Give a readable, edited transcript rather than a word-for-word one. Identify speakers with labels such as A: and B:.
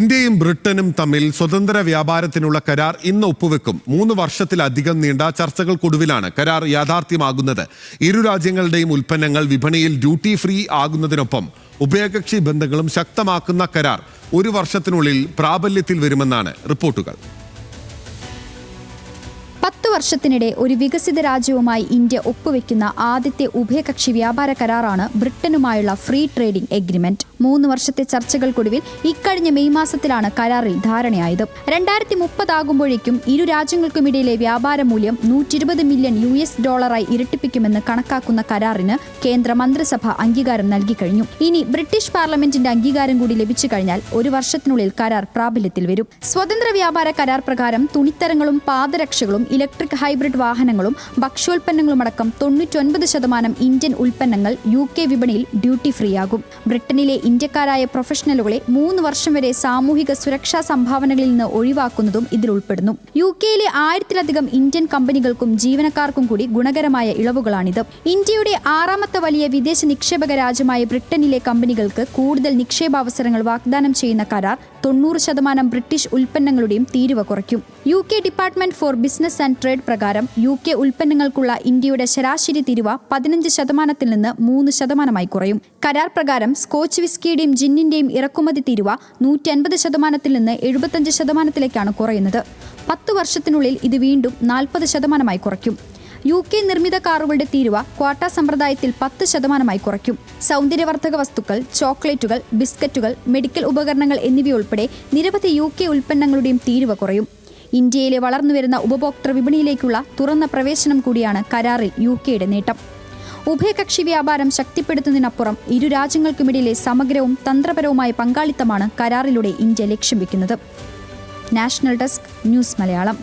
A: ഇന്ത്യയും ബ്രിട്ടനും തമ്മിൽ സ്വതന്ത്ര വ്യാപാരത്തിനുള്ള കരാർ ഇന്ന് ഒപ്പുവെക്കും. 3 വർഷത്തിലധികം നീണ്ട ചർച്ചകൾക്കൊടുവിലാണ് കരാർ യാഥാർത്ഥ്യമാകുന്നത്. ഇരു രാജ്യങ്ങളുടെയും ഉൽപ്പന്നങ്ങൾ വിപണിയിൽ ഡ്യൂട്ടി ഫ്രീ ആകുന്നതിനൊപ്പം ഉഭയകക്ഷി ബന്ധങ്ങളും ശക്തമാക്കുന്ന കരാർ 1 വർഷത്തിനുള്ളിൽ പ്രാബല്യത്തിൽ വരുമെന്നാണ് റിപ്പോർട്ടുകൾ.
B: 10 വർഷത്തിനിടെ ഒരു വികസിത രാജ്യവുമായി ഇന്ത്യ ഒപ്പുവെക്കുന്ന ആദ്യത്തെ ഉഭയകക്ഷി വ്യാപാര കരാറാണ് ബ്രിട്ടനുമായുള്ള ഫ്രീ ട്രേഡിംഗ് എഗ്രിമെന്റ്. 3 വർഷത്തെ ചർച്ചകൾക്കൊടുവിൽ ഇക്കഴിഞ്ഞ മെയ് മാസത്തിലാണ് കരാറിൽ ധാരണയായത്. 2030 ആകുമ്പോഴേക്കും ഇരു രാജ്യങ്ങൾക്കുമിടയിലെ വ്യാപാര മൂല്യം $120 മില്യൺ ഇരട്ടിപ്പിക്കുമെന്ന് കണക്കാക്കുന്ന കരാറിന് കേന്ദ്ര മന്ത്രിസഭ അംഗീകാരം നൽകി കഴിഞ്ഞു. ഇനി ബ്രിട്ടീഷ് പാർലമെന്റിന്റെ അംഗീകാരം കൂടി ലഭിച്ചു കഴിഞ്ഞാൽ 1 വർഷത്തിനുള്ളിൽ കരാർ പ്രാബല്യത്തിൽ വരും. സ്വതന്ത്ര വ്യാപാര കരാർ പ്രകാരം തുണിത്തരങ്ങളും പാദരക്ഷകളും ഇലക്ട്രിക് ഹൈബ്രിഡ് വാഹനങ്ങളും ഭക്ഷ്യോൽപ്പന്നങ്ങളുമടക്കം 99% ഇന്ത്യൻ ഉൽപ്പന്നങ്ങൾ UK വിപണിയിൽ ഡ്യൂട്ടി ഫ്രീ ആകും. ബ്രിട്ടനിലെ ഇന്ത്യക്കാരായ പ്രൊഫഷണലുകളെ 3 വർഷം വരെ സാമൂഹിക സുരക്ഷാ സംഭാവനകളിൽ നിന്ന് ഒഴിവാക്കുന്നതും ഇതിൽ ഉൾപ്പെടുന്നു. UK-യിലെ 1000-ലധികം ഇന്ത്യൻ കമ്പനികൾക്കും ജീവനക്കാർക്കും കൂടി ഗുണകരമായ ഇളവുകളാണിത്. ഇന്ത്യയുടെ 6ാമത്തെ വലിയ വിദേശ നിക്ഷേപക രാജ്യമായ ബ്രിട്ടനിലെ കമ്പനികൾക്ക് കൂടുതൽ നിക്ഷേപാവസരങ്ങൾ വാഗ്ദാനം ചെയ്യുന്ന കരാർ 90% ബ്രിട്ടീഷ് ഉൽപ്പന്നങ്ങളുടെയും തീരുവ കുറയ്ക്കും. UK department four business and trade പ്രകാരം UK ഉൽപ്പന്നങ്ങൾക്കുള്ള ഇന്ത്യയുടെ ശരാശരി തീരുവ 15%-ൽ നിന്ന് 3%-ആയി കുറയും. കരാർ പ്രകാരം സ്കോച്ച് വിസ്കിയുടെയും ജിന്നിന്റെയും ഇറക്കുമതി തീരുവ 150%-ൽ നിന്ന് 75%-ലേക്കാണ് കുറയുന്നത്. 10 വർഷത്തിനുള്ളിൽ ഇത് വീണ്ടും 40%-ആയി കുറയ്ക്കും. UK നിർമ്മിത കാറുകളുടെ തീരുവ ക്വാട്ട സമ്പ്രദായത്തിൽ 10%-ആയി കുറയ്ക്കും. സൗന്ദര്യവർദ്ധക വസ്തുക്കൾ, ചോക്ലേറ്റുകൾ, ബിസ്ക്കറ്റുകൾ, മെഡിക്കൽ ഉപകരണങ്ങൾ എന്നിവയുൾപ്പെടെ നിരവധി UK ഉൽപ്പന്നങ്ങളുടെയും തീരുവ കുറയും. ഇന്ത്യയിലെ വളർന്നുവരുന്ന ഉപഭോക്തൃ വിപണിയിലേക്കുള്ള തുറന്ന പ്രവേശനം കൂടിയാണ് കരാറിൽ UK-യുടെ നേട്ടം. ഉഭയകക്ഷി വ്യാപാരം ശക്തിപ്പെടുത്തുന്നതിനപ്പുറം ഇരു രാജ്യങ്ങൾക്കുമിടയിലെ സമഗ്രവും തന്ത്രപരവുമായ പങ്കാളിത്തമാണ് കരാറിലൂടെ ഇന്ത്യ ലക്ഷ്യം വെക്കുന്നത്. National desk, news Malayalam.